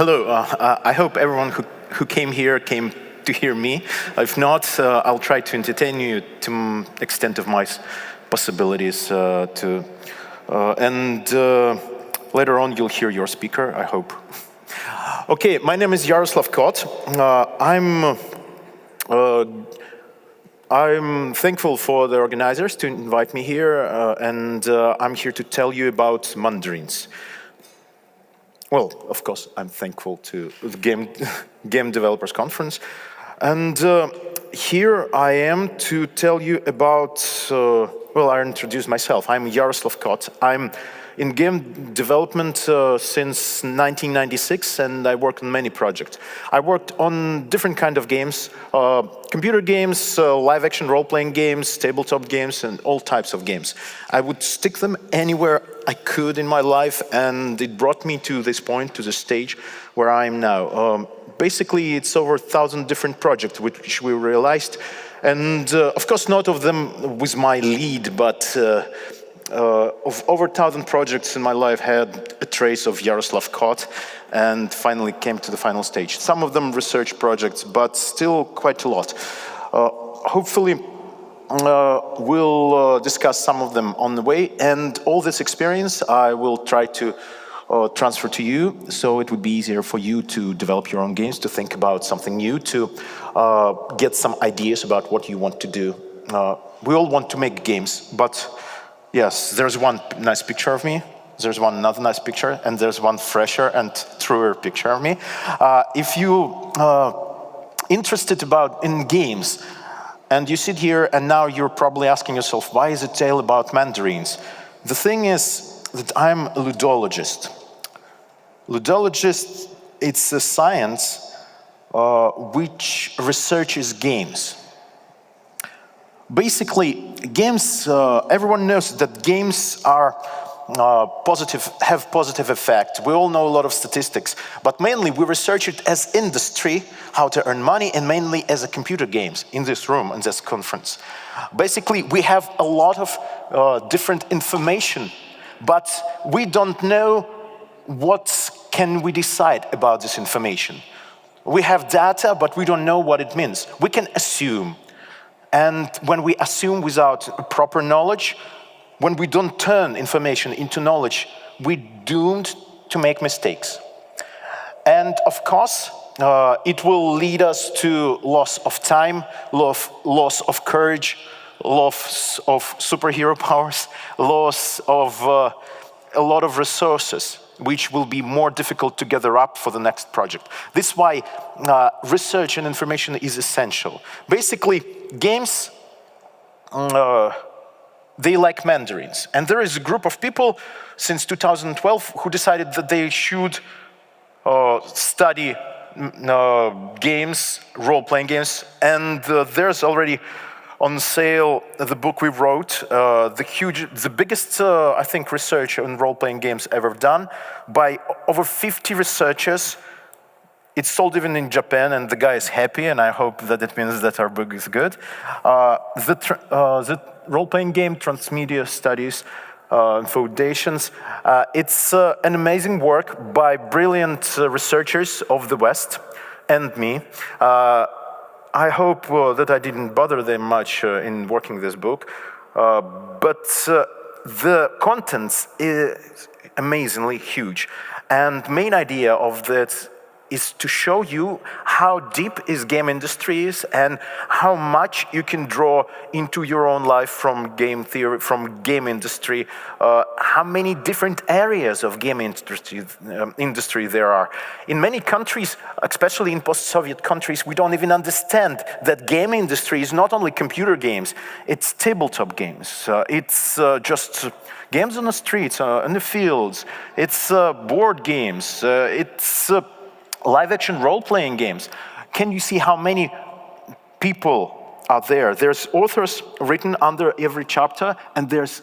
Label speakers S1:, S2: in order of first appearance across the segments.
S1: Hello, I hope everyone who came here came to hear me. If not, I'll try to entertain you to the extent of my possibilities. And later on, you'll hear your speaker, I hope. Okay, my name is Yaraslau I. I'm thankful for the organizers to invite me here, and I'm here to tell you about mandarins. Well, of course, I'm thankful to the Game Developers Conference. And here I am to tell you about, well, I'll introduce myself. I'm Yaraslau I. I'm in game development since 1996, and I work on many projects. I worked on different kind of games, computer games, live-action role-playing games, tabletop games, and all types of games. I would stick them anywhere I could in my life, and it brought me to this point, to the stage where I am now. Basically, it's over 1,000 different projects which we realized, and of course, not of them with my lead, but of over 1,000 projects in my life had a trace of Yaraslau and finally came to the final stage. Some of them research projects, but still quite a lot. Hopefully, we'll discuss some of them on the way, and all this experience I will try to transfer to you, so it would be easier for you to develop your own games, to think about something new, to get some ideas about what you want to do. We all want to make games, but yes, there's one nice picture of me, there's one another nice picture, and there's one fresher and truer picture of me. If you interested in games, and you sit here and now you're probably asking yourself, why is it a tale about mandarins? The thing is that I'm a ludologist. Ludologist, it's a science which researches games. Basically, games, everyone knows that games are have positive effect. We all know a lot of statistics, but mainly we research it as industry, how to earn money, and mainly as a computer games in this room, in this conference. Basically, we have a lot of different information, but we don't know what can we decide about this information. We have data, but we don't know what it means. We can assume. And when we assume without proper knowledge, when we don't turn information into knowledge, we're doomed to make mistakes. And of course, it will lead us to loss of time, loss of courage, loss of superhero powers, loss of a lot of resources, which will be more difficult to gather up for the next project. This is why research and information is essential. Basically, games, they like mandarins. And there is a group of people since 2012 who decided that they should study games, role-playing games, and there's already on sale the book we wrote, the biggest, I think, research on role-playing games ever done by over 50 researchers. It's sold even in Japan, and the guy is happy, and I hope that it means that our book is good. The role-playing game Transmedia Foundations, it's an amazing work by brilliant researchers of the West and me. I hope that I didn't bother them much in working this book, but the contents is amazingly huge. And the main idea of that is to show you how deep is game industry is and how much you can draw into your own life from game theory, from game industry, how many different areas of game industry there are. In many countries, especially in post-Soviet countries, we don't even understand that game industry is not only computer games, it's tabletop games. It's just games on the streets, in the fields, it's board games, it's live-action role-playing games. Can you see how many people are there? There's authors written under every chapter, and there's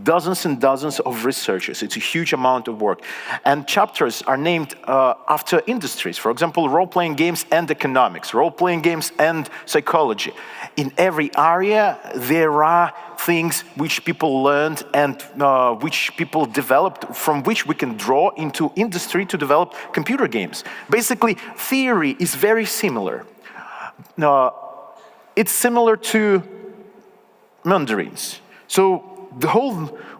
S1: dozens and dozens of researchers. It's a huge amount of work. And chapters are named after industries. For example, role-playing games and economics, role-playing games and psychology. In every area, there are things which people learned and which people developed, from which we can draw into industry to develop computer games. Basically, theory is very similar. It's similar to mandarins. So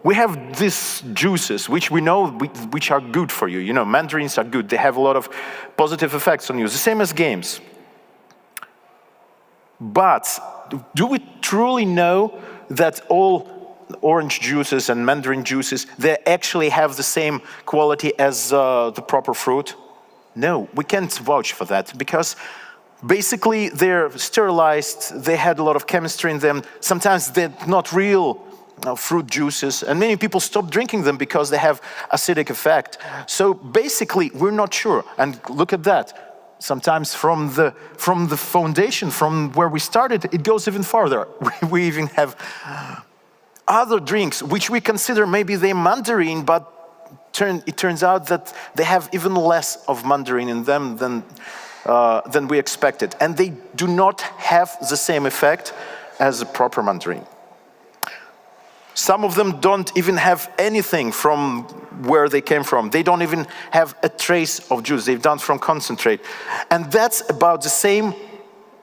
S1: we have these juices, which we know which are good for you. You know, mandarins are good. They have a lot of positive effects on you, the same as games. But do we truly know that all orange juices and mandarin juices, they actually have the same quality as the proper fruit? No, we can't vouch for that, because basically they're sterilized, they had a lot of chemistry in them. Sometimes they're not real fruit juices, and many people stop drinking them because they have acidic effect. So basically, we're not sure. And look at that. Sometimes from the foundation, from where we started, it goes even farther. We even have other drinks which we consider maybe they're mandarin, but it turns out that they have even less of mandarin in them than we expected, and they do not have the same effect as a proper mandarin. Some of them don't even have anything from where they came from. They don't even have a trace of juice. They've done from concentrate. And that's about the same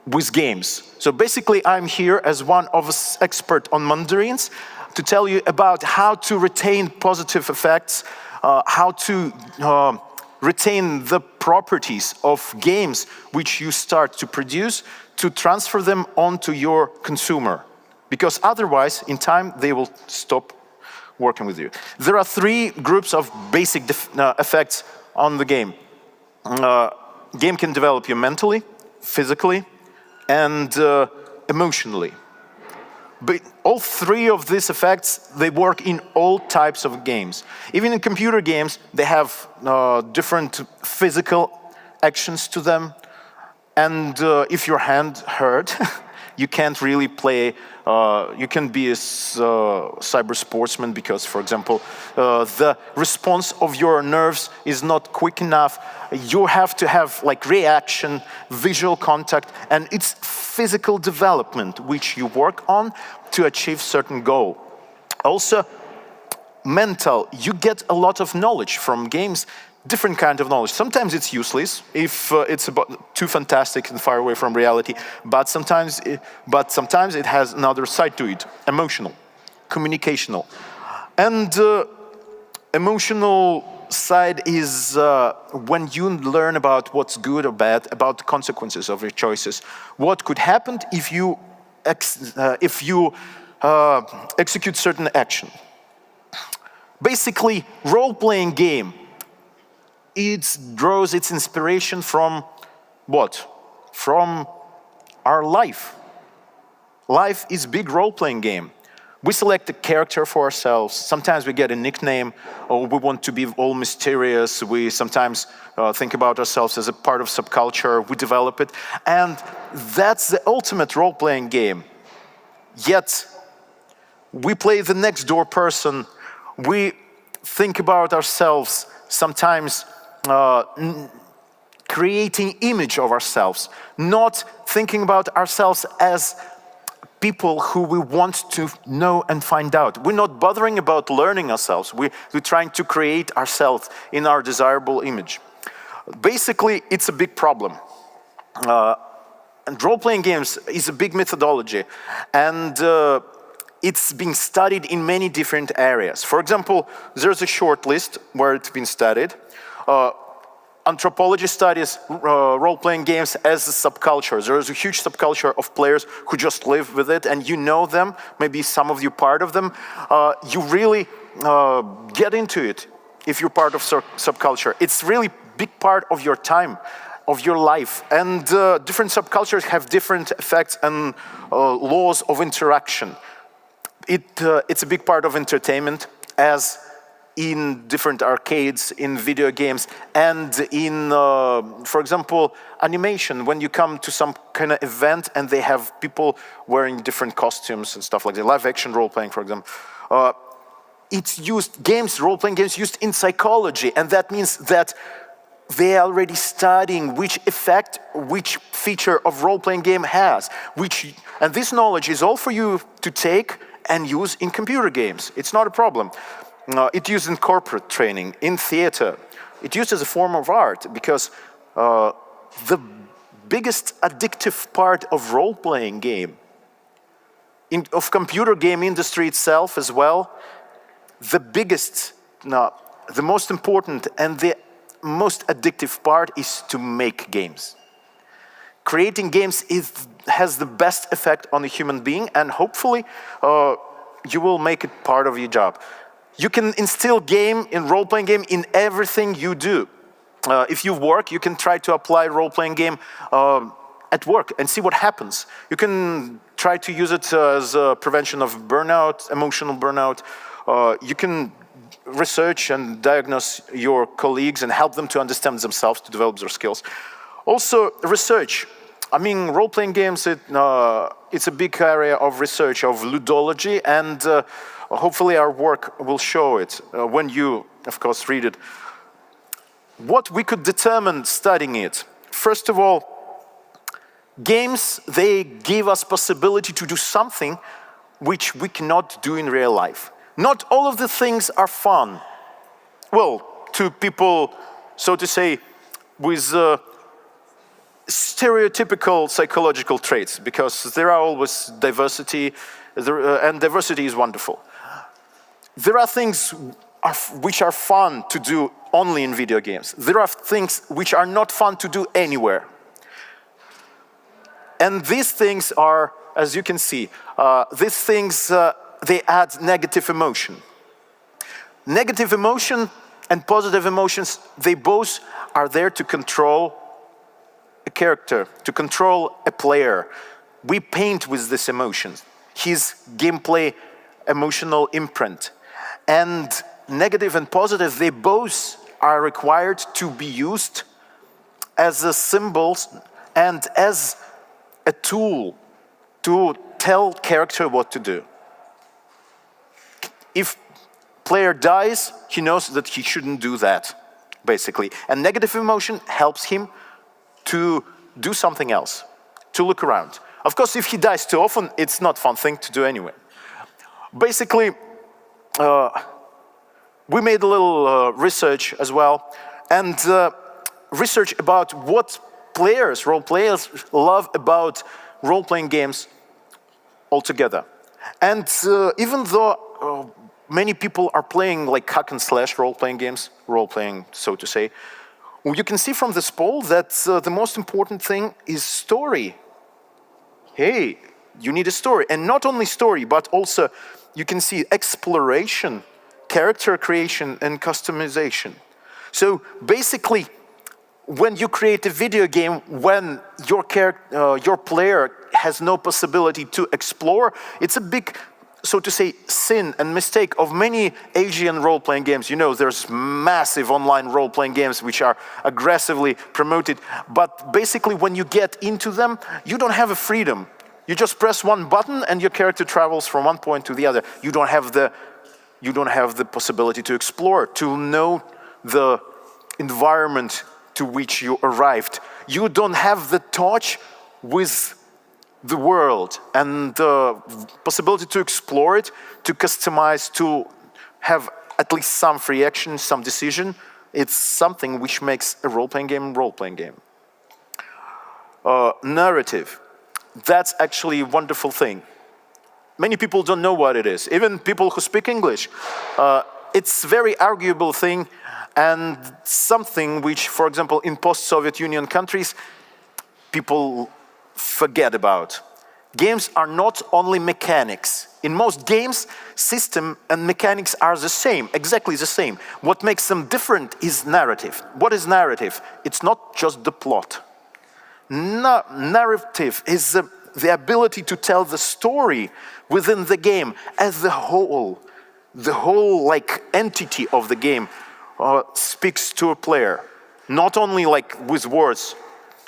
S1: with games. So basically, I'm here as one of us expert on mandarins to tell you about how to retain positive effects, how to retain the properties of games which you start to produce, to transfer them onto your consumer. Because otherwise, in time, they will stop working with you. There are three groups of basic effects on the game. Game can develop you mentally, physically, and emotionally. But all three of these effects, they work in all types of games. Even in computer games, they have different physical actions to them. And if your hand hurt, you can't really play. You can be a cyber sportsman because, for example, the response of your nerves is not quick enough. You have to have like reaction, visual contact, and it's physical development which you work on to achieve certain goal. Also, mental, you get a lot of knowledge from games, different kind of knowledge. Sometimes it's useless if it's too fantastic and far away from reality, but sometimes it has another side to it, emotional, communicational. And emotional side is when you learn about what's good or bad, about the consequences of your choices. What could happen if you execute certain action. Basically, role-playing game, it draws its inspiration from what? From our life. Life is a big role-playing game. We select a character for ourselves. Sometimes we get a nickname, or we want to be all mysterious. We sometimes think about ourselves as a part of subculture. We develop it. And that's the ultimate role-playing game. Yet, we play the next door person. We think about ourselves, sometimes creating image of ourselves, not thinking about ourselves as people who we want to know and find out. We're not bothering about learning ourselves. We're trying to create ourselves in our desirable image. Basically, it's a big problem. And role-playing games is a big methodology. And it's been studied in many different areas. For example, there's a short list where it's been studied. Anthropology studies role-playing games as a subculture. There is a huge subculture of players who just live with it, and you know them, maybe some of you part of them. You really get into it if you're part of subculture. It's really big part of your time, of your life. And different subcultures have different effects and laws of interaction. It's a big part of entertainment, as in different arcades, in video games, and in, for example, animation. When you come to some kind of event and they have people wearing different costumes and stuff like that, live action role-playing, for example. role-playing games used in psychology, and that means that they are already studying which effect, which feature of role-playing game has, and this knowledge is all for you to take and use in computer games. It's not a problem. It's used in corporate training, in theater. It's used as a form of art, because the biggest addictive part of role-playing game, of computer game industry itself as well, the biggest, the most important and the most addictive part is to make games. Creating games has the best effect on the human being, and hopefully you will make it part of your job. You can instill role-playing game in everything you do. If you work, you can try to apply role-playing game at work and see what happens. You can try to use it as a prevention of burnout, emotional burnout. You can research and diagnose your colleagues and help them to understand themselves, to develop their skills. Also, research. I mean, role-playing games, it's a big area of research, of ludology, and hopefully our work will show it when you, of course, read it. What we could determine studying it. First of all, games, they give us possibility to do something which we cannot do in real life. Not all of the things are fun. Well, to people, so to say, with stereotypical psychological traits, because there are always diversity, and diversity is wonderful. There are things which are fun to do only in video games. There are things which are not fun to do anywhere. And these things are, as you can see, these things, they add negative emotion. Negative emotion and positive emotions, they both are there to control a character, to control a player. We paint with this emotion, his gameplay emotional imprint. And negative and positive, they both are required to be used as symbols and as a tool to tell character what to do. If player dies, he knows that he shouldn't do that, basically. And negative emotion helps him to do something else, to look around. Of course, if he dies too often, it's not a fun thing to do anyway. Basically, we made a little research as well, and research about what role players love about role-playing games altogether. And even though many people are playing like hack and slash role-playing games, role-playing, so to say, you can see from this poll that the most important thing is story. Hey, you need a story. And not only story, but also you can see exploration, character creation, and customization. So basically, when you create a video game, when your player has no possibility to explore, it's a big, so to say, sin and mistake of many Asian role-playing games. You know, there's massive online role-playing games which are aggressively promoted, but basically when you get into them, you don't have a freedom. You just press one button and your character travels from one point to the other. You don't have the possibility to explore, to know the environment to which you arrived. You don't have the touch with the world and the possibility to explore it, to customize, to have at least some free action, some decision. It's something which makes a role-playing game a role-playing game. Narrative. That's actually a wonderful thing. Many people don't know what it is, even people who speak English. It's a very arguable thing, and something which, for example, in post-Soviet Union countries, people forget about. Games are not only mechanics. In most games, system and mechanics are the same, exactly the same. What makes them different is narrative. What is narrative? It's not just the plot. Narrative is the ability to tell the story within the game as the whole like entity of the game speaks to a player, not only like with words.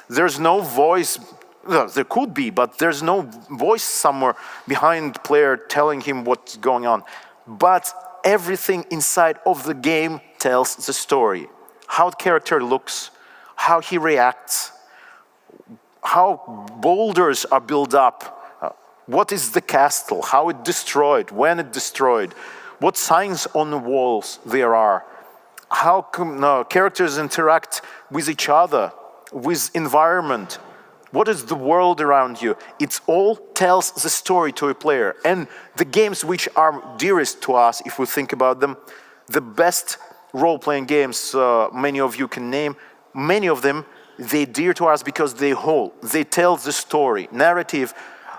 S1: There's no voice. Well, there could be, but there's no voice somewhere behind player telling him what's going on. But everything inside of the game tells the story. How the character looks, how he reacts, how boulders are built up, what is the castle, how it destroyed, when it destroyed, what signs on the walls there are, how characters interact with each other, with environment, what is the world around you. It all tells the story to a player. And the games which are dearest to us, if we think about them, the best role-playing games many of you can name, many of them, they're dear to us because they tell the story, narrative,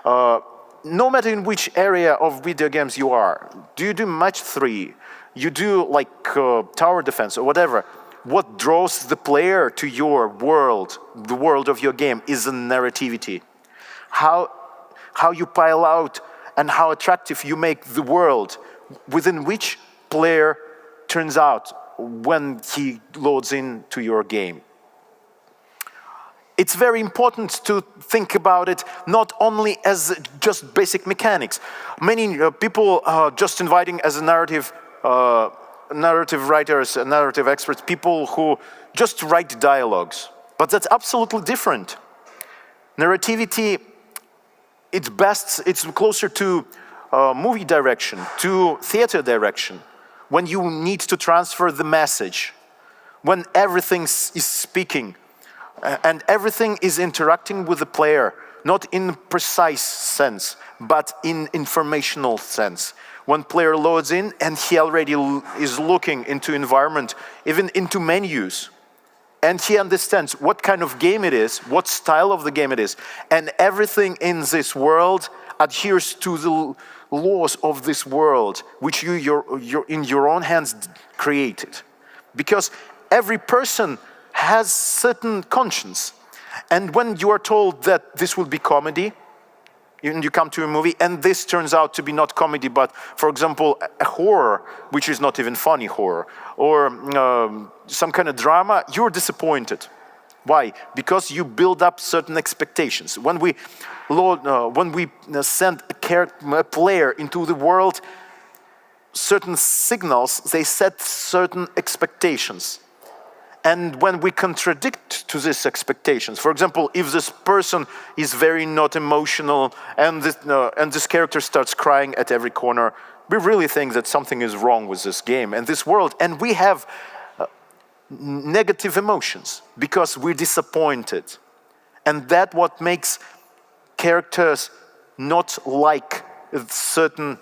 S1: no matter in which area of video games you are. Do you do match 3? You do like tower defense or whatever. What draws the player to your world, the world of your game, is the narrativity. How you pile out and how attractive you make the world within which player turns out when he loads into your game. It's very important to think about it not only as just basic mechanics. Many people are just inviting as a narrative writers, narrative experts, people who just write dialogues. But that's absolutely different. Narrativity, it's closer to movie direction, to theater direction, when you need to transfer the message, when everything is speaking, and everything is interacting with the player, not in precise sense, but in informational sense. When player loads in and he already is looking into environment, even into menus, and he understands what kind of game it is, what style of the game it is, and everything in this world adheres to the laws of this world, which you're in your own hands created. Because every person has certain conscience. And when you are told that this will be comedy, you come to a movie and this turns out to be not comedy, but for example, a horror, which is not even funny horror, or some kind of drama, you're disappointed. Why? Because you build up certain expectations. When we send a player into the world, certain signals, they set certain expectations. And when we contradict to these expectations, for example, if this person is very not emotional and this character starts crying at every corner, we really think that something is wrong with this game and this world. And we have negative emotions because we're disappointed. And that's what makes characters not like certain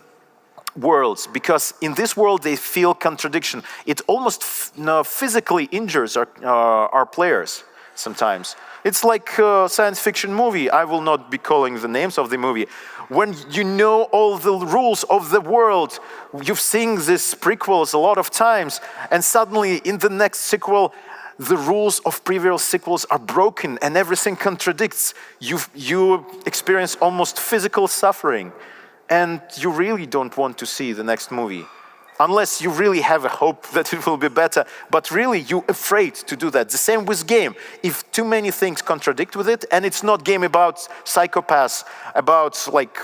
S1: worlds, because in this world they feel contradiction. It almost physically injures our players sometimes. It's like a science fiction movie. I will not be calling the names of the movie. When you know all the rules of the world, you've seen these prequels a lot of times, and suddenly in the next sequel, the rules of previous sequels are broken and everything contradicts. You experience almost physical suffering. And you really don't want to see the next movie, unless you really have a hope that it will be better. But really, you're afraid to do that. The same with game. If too many things contradict with it, and it's not game about psychopaths, about like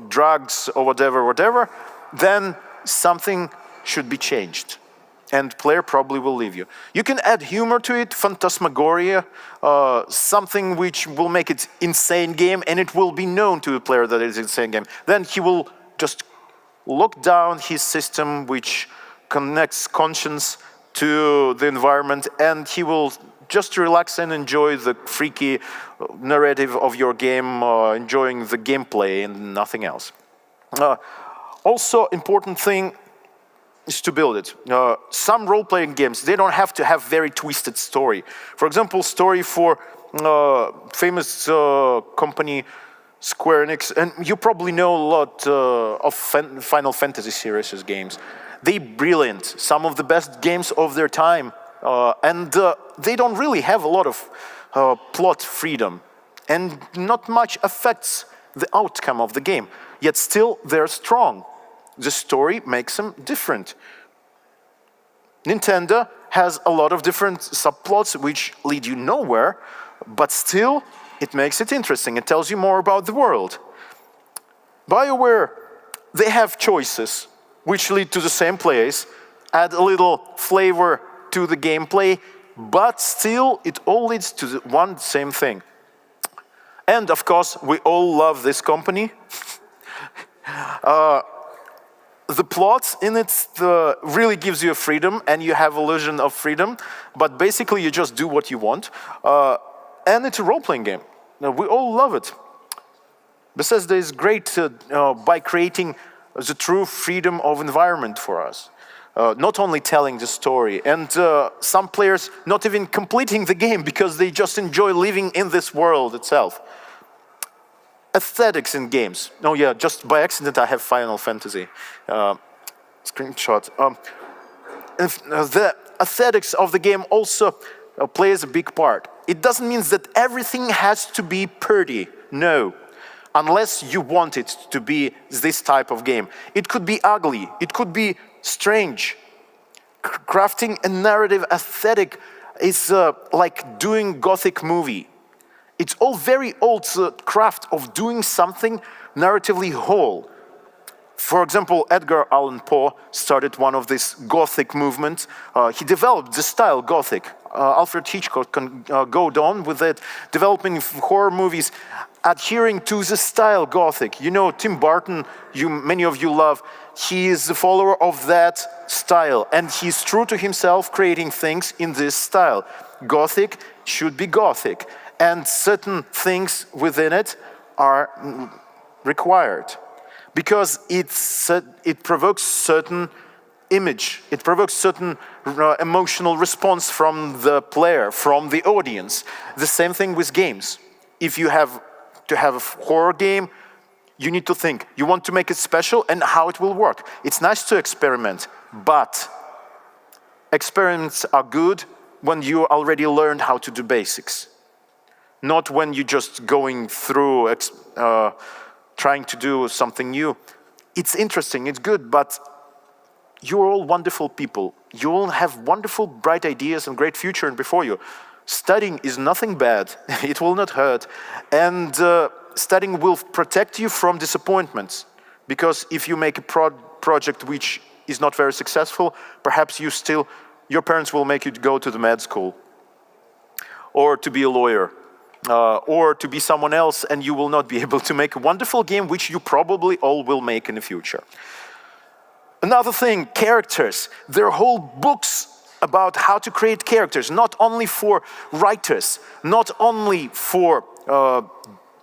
S1: drugs or whatever, then something should be changed. And player probably will leave you. You can add humor to it, phantasmagoria, something which will make it insane game, and it will be known to the player that it is an insane game. Then he will just lock down his system, which connects conscience to the environment, and he will just relax and enjoy the freaky narrative of your game, enjoying the gameplay and nothing else. Also, important thing is to build it. Some role-playing games, they don't have to have very twisted story. For example, story for famous company Square Enix, and you probably know a lot of Final Fantasy series games. They're brilliant, some of the best games of their time, and they don't really have a lot of plot freedom, and not much affects the outcome of the game, yet still they're strong. The story makes them different. Nintendo has a lot of different subplots which lead you nowhere, but still it makes it interesting. It tells you more about the world. BioWare, they have choices. which lead to the same place, add a little flavor to the gameplay, but still it all leads to the one same thing. And of course, we all love this company. The plot in it really gives you a freedom, and you have illusion of freedom, but basically you just do what you want. And it's a role-playing game. Now, we all love it. Bethesda is great by creating the true freedom of environment for us. Not only telling the story, and some players not even completing the game because they just enjoy living in this world itself. Aesthetics in games. Oh yeah, just by accident I have Final Fantasy screenshot. The aesthetics of the game also plays a big part. It doesn't mean that everything has to be pretty, no. Unless you want it to be this type of game. It could be ugly, it could be strange. Crafting a narrative aesthetic is like doing Gothic movie. It's all very old craft of doing something narratively whole. For example, Edgar Allan Poe started one of this Gothic movement. He developed the style Gothic. Alfred Hitchcock can go on with it, developing horror movies, adhering to the style Gothic. You know, Tim Burton, many of you love, he is the follower of that style, and he's true to himself, creating things in this style. Gothic should be Gothic, and certain things within it are required, because it provokes certain image, it provokes certain emotional response from the player, from the audience. The same thing with games. If you have to have a horror game, you need to think, you want to make it special and how it will work. It's nice to experiment, but experiments are good when you already learned how to do basics. Not when you're just going through trying to do something new. It's interesting, it's good, but you're all wonderful people. You all have wonderful, bright ideas and great future before you. Studying is nothing bad. It will not hurt. And studying will protect you from disappointments. Because if you make a project which is not very successful, perhaps your parents will make you go to the med school. Or to be a lawyer. Or to be someone else, and you will not be able to make a wonderful game which you probably all will make in the future. Another thing, characters. There are whole books about how to create characters, not only for writers, not only for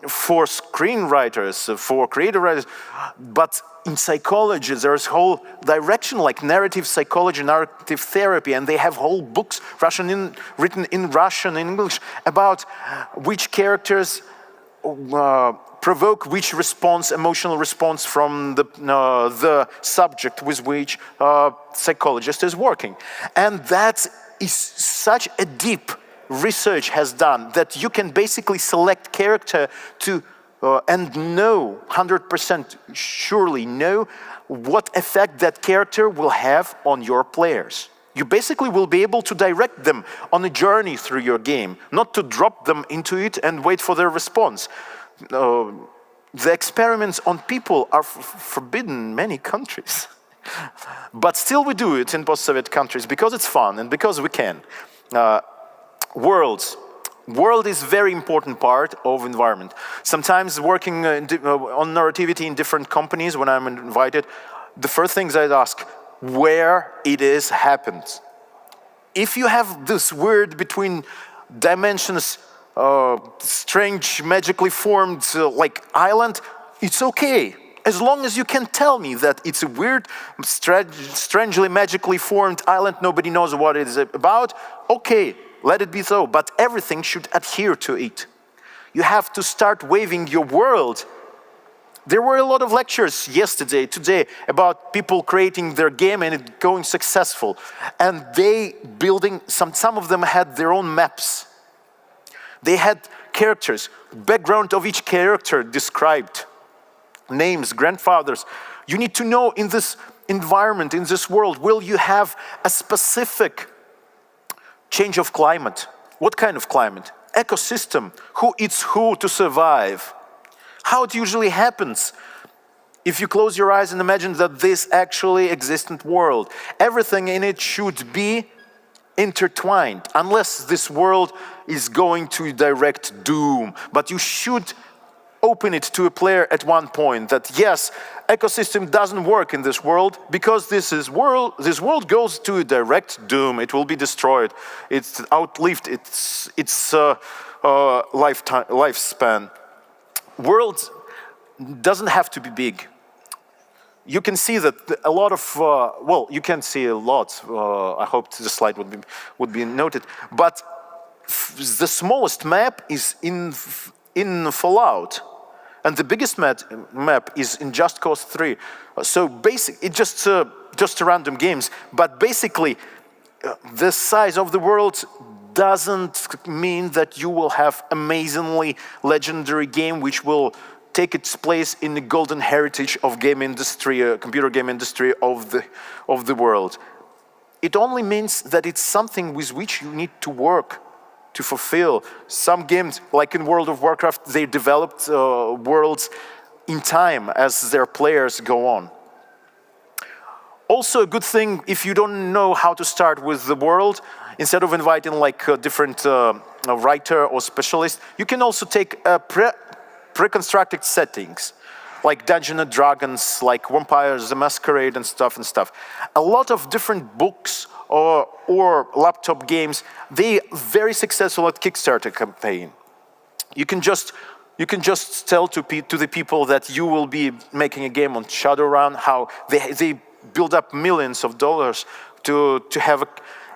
S1: screenwriters, for creative writers, but in psychology, there's whole direction like narrative psychology, narrative therapy, and they have whole books written in Russian and English about which characters provoke which response, emotional response from the subject with which psychologist is working. And that is such a deep research has done that you can basically select character to and know, 100% surely know what effect that character will have on your players. You basically will be able to direct them on a journey through your game, not to drop them into it and wait for their response. The experiments on people are forbidden in many countries. But still we do it in post-Soviet countries because it's fun and because we can. Worlds. World is a very important part of environment. Sometimes working on narrativity in different companies, when I'm invited, the first things I'd ask, where it is happens. If you have this weird between dimensions, strange, magically formed like island, it's okay. As long as you can tell me that it's a weird, strangely, magically formed island, nobody knows what it is about, okay. Let it be so, but everything should adhere to it. You have to start waving your world. There were a lot of lectures yesterday, today, about people creating their game and it going successful. And they building, some of them had their own maps. They had characters, background of each character described, names, grandfathers. You need to know in this environment, in this world, will you have a specific change of climate. What kind of climate? Ecosystem. Who eats who to survive? How it usually happens. If you close your eyes and imagine that this actually existent world, everything in it should be intertwined, unless this world is going to direct doom. But you should open it to a player at one point that yes, ecosystem doesn't work in this world because this world goes to a direct doom. It will be destroyed. It's outlived its lifespan. World doesn't have to be big. You can see that a lot of, well, you can see a lot. I hope the slide would be noted. But the smallest map is in Fallout, and the biggest map is in Just Cause 3. So it's just random games. But basically, the size of the world doesn't mean that you will have amazingly legendary game which will take its place in the golden heritage of game industry, computer game industry of the world. It only means that it's something with which you need to work to fulfill. Some games, like in World of Warcraft, they developed worlds in time as their players go on. Also a good thing, if you don't know how to start with the world, instead of inviting like a different writer or specialist, you can also take pre-constructed settings, like Dungeons and Dragons, like Vampires the Masquerade and stuff. A lot of different books or laptop games, they very successful at Kickstarter campaign. You can just tell to the people that you will be making a game on Shadowrun, how they build up millions of dollars to have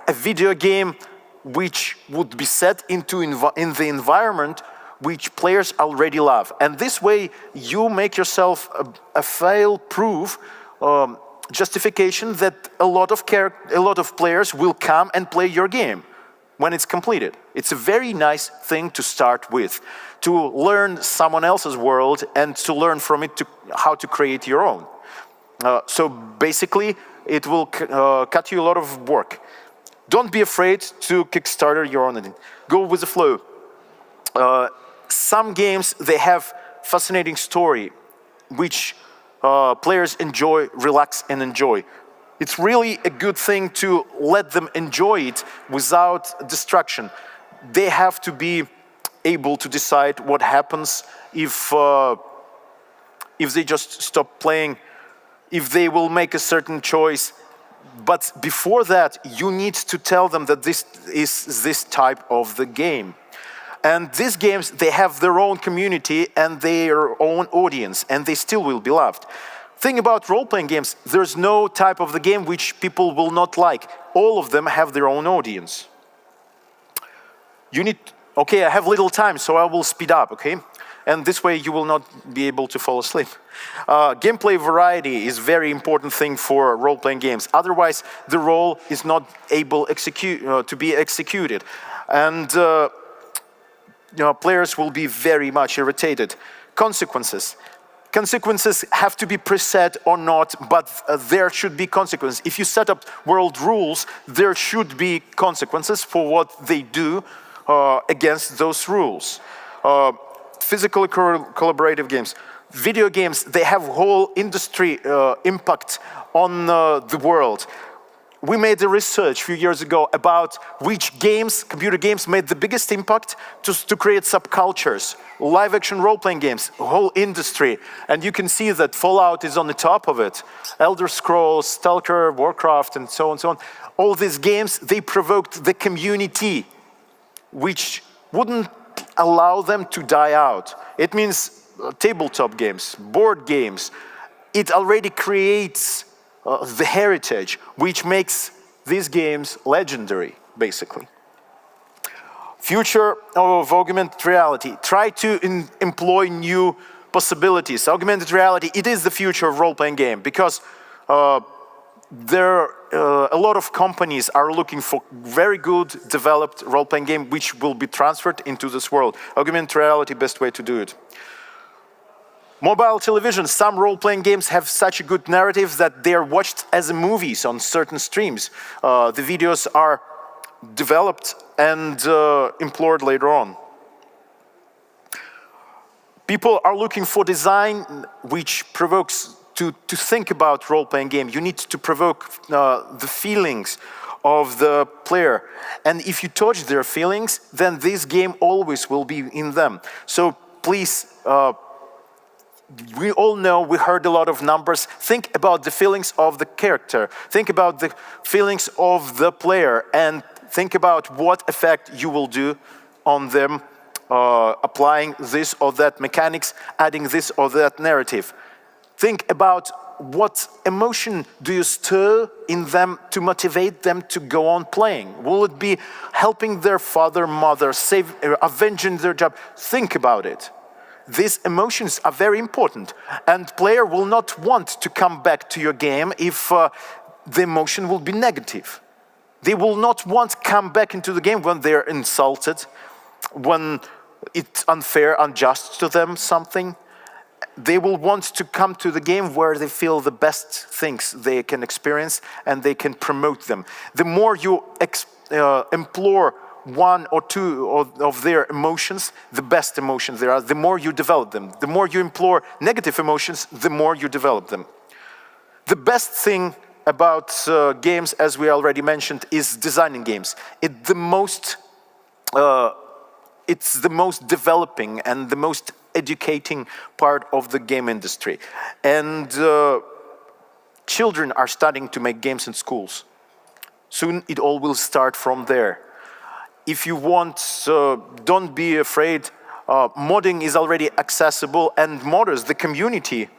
S1: a video game which would be set in the environment which players already love. And this way you make yourself a fail-proof justification that a lot of players will come and play your game when it's completed. It's a very nice thing to start with, to learn someone else's world and to learn from it how to create your own. So basically, it will cut you a lot of work. Don't be afraid to Kickstarter your own. Go with the flow. Some games, they have fascinating story, which players enjoy, relax and enjoy. It's really a good thing to let them enjoy it without distraction. They have to be able to decide what happens if they just stop playing, if they will make a certain choice. But before that, you need to tell them that this is this type of the game. And these games, they have their own community and their own audience, and they still will be loved. Thing about role-playing games, there's no type of the game which people will not like. All of them have their own audience. Okay, I have little time, so I will speed up, okay? And this way you will not be able to fall asleep. Gameplay variety is very important thing for role-playing games. Otherwise, the role is not able to be executed. And players will be very much irritated. Consequences. Consequences have to be preset or not, but there should be consequences. If you set up world rules, there should be consequences for what they do against those rules. Physical collaborative games. Video games, they have whole industry impact on the world. We made a research a few years ago about which games, computer games, made the biggest impact to create subcultures. Live-action role-playing games, whole industry. And you can see that Fallout is on the top of it. Elder Scrolls, Stalker, Warcraft, and so on and so on. All these games, they provoked the community, which wouldn't allow them to die out. It means tabletop games, board games. It already creates the heritage, which makes these games legendary, basically. Future of augmented reality. Try to employ new possibilities. Augmented reality, it is the future of role-playing game because a lot of companies are looking for very good developed role-playing game which will be transferred into this world. Augmented reality, best way to do it. Mobile television, some role-playing games have such a good narrative that they are watched as movies on certain streams. The videos are developed and implored later on. People are looking for design which provokes to think about role-playing game, you need to provoke the feelings of the player. And if you touch their feelings, then this game always will be in them. So please, we all know, we heard a lot of numbers. Think about the feelings of the character. Think about the feelings of the player, and think about what effect you will do on them, applying this or that mechanics, adding this or that narrative. Think about what emotion do you stir in them to motivate them to go on playing. Will it be helping their father, mother, avenging their job? Think about it. These emotions are very important, and player will not want to come back to your game if the emotion will be negative. They will not want to come back into the game when they're insulted, when it's unfair, unjust to them, something. They will want to come to the game where they feel the best things they can experience and they can promote them. The more you implore one or two of their emotions, the best emotions there are, the more you develop them. The more you implore negative emotions, the more you develop them. The best thing about games, as we already mentioned, is designing games. It's the most developing and the most educating part of the game industry. And children are starting to make games in schools. Soon it all will start from there. If you want, don't be afraid. Modding is already accessible, and modders, the community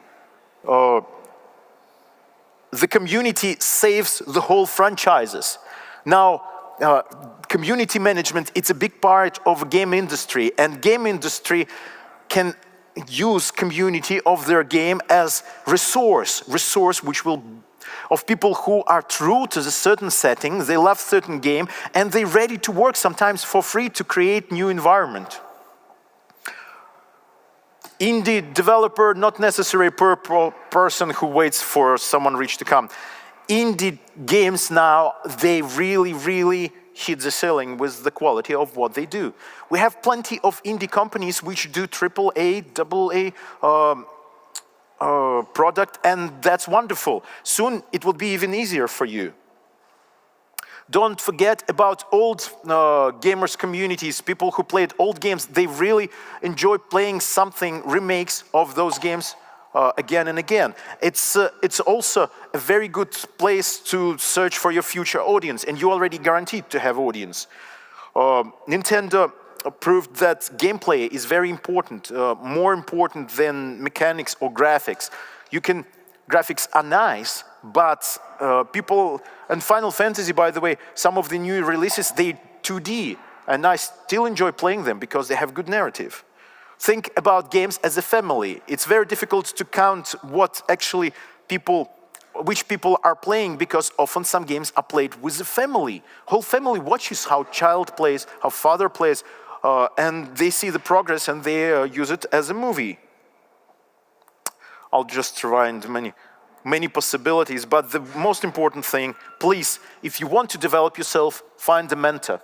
S1: saves the whole franchises. Now, community management, it's a big part of game industry, and game industry can use community of their game as resource which will, of people who are true to the certain setting, they love certain game, and they're ready to work sometimes for free to create new environment. Indie developer, not necessarily per person who waits for someone rich to come. Indie games now, they really hit the ceiling with the quality of what they do. We have plenty of indie companies which do AAA, AA product, and that's wonderful. Soon it will be even easier for you. Don't forget about old gamers communities, people who played old games. They really enjoy playing something, remakes of those games again and again. It's also a very good place to search for your future audience, and you already guaranteed to have audience. Nintendo proved that gameplay is very important, more important than mechanics or graphics. Graphics are nice, but people, and Final Fantasy, by the way, some of the new releases, they're 2D, and I still enjoy playing them because they have good narrative. Think about games as a family. It's very difficult to count what actually which people are playing, because often some games are played with the family. Whole family watches how child plays, how father plays, and they see the progress and they use it as a movie. I'll just find many possibilities, but the most important thing, please, if you want to develop yourself, find a mentor.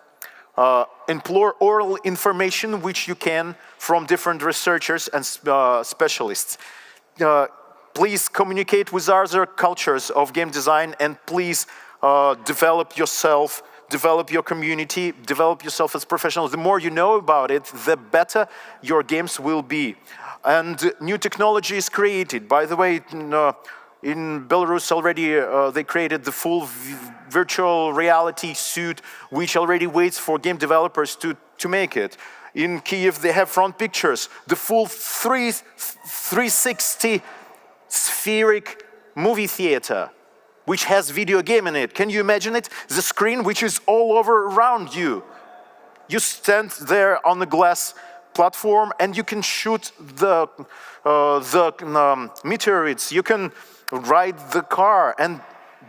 S1: Implore oral information which you can from different researchers and specialists. Please communicate with other cultures of game design, and please develop yourself, develop your community, develop yourself as professionals. The more you know about it, the better your games will be. And new technology is created. By the way, in Belarus already they created the full virtual reality suit, which already waits for game developers to make it. In Kiev they have front pictures, the full 360 spheric movie theater, which has video game in it. Can you imagine it? The screen which is all over around you. You stand there on the glass platform and you can shoot the meteorites, you can ride the car, and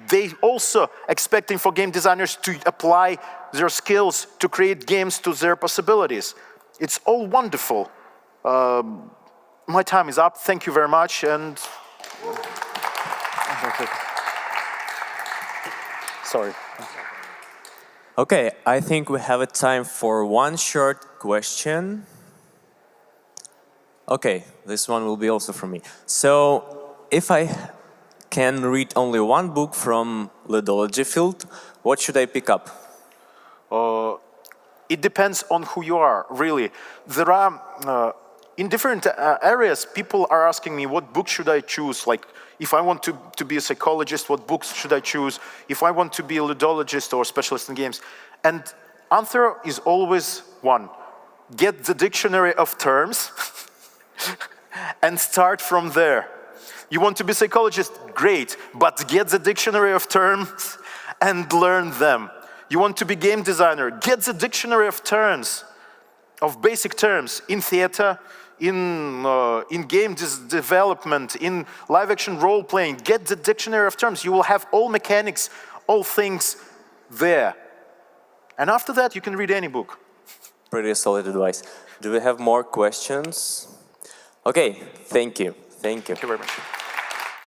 S1: they also expecting for game designers to apply their skills to create games to their possibilities. It's all wonderful. My time is up. Thank you very much. And sorry.
S2: Okay, I think we have a time for one short question. Okay, this one will be also from me. So, if I can read only one book from ludology field, what should I pick up?
S1: It depends on who you are, really. There are, in different areas, people are asking me, what book should I choose? Like, if I want to be a psychologist, what books should I choose? If I want to be a ludologist or specialist in games. And answer is always one. Get the dictionary of terms and start from there. You want to be a psychologist? Great, but get the dictionary of terms and learn them. You want to be game designer? Get the dictionary of terms, of basic terms, in theater, in game development, in live-action role-playing. Get the dictionary of terms. You will have all mechanics, all things there. And after that, you can read any book.
S2: Pretty solid advice. Do we have more questions? Okay, thank you. Thank you.
S1: Thank you very much.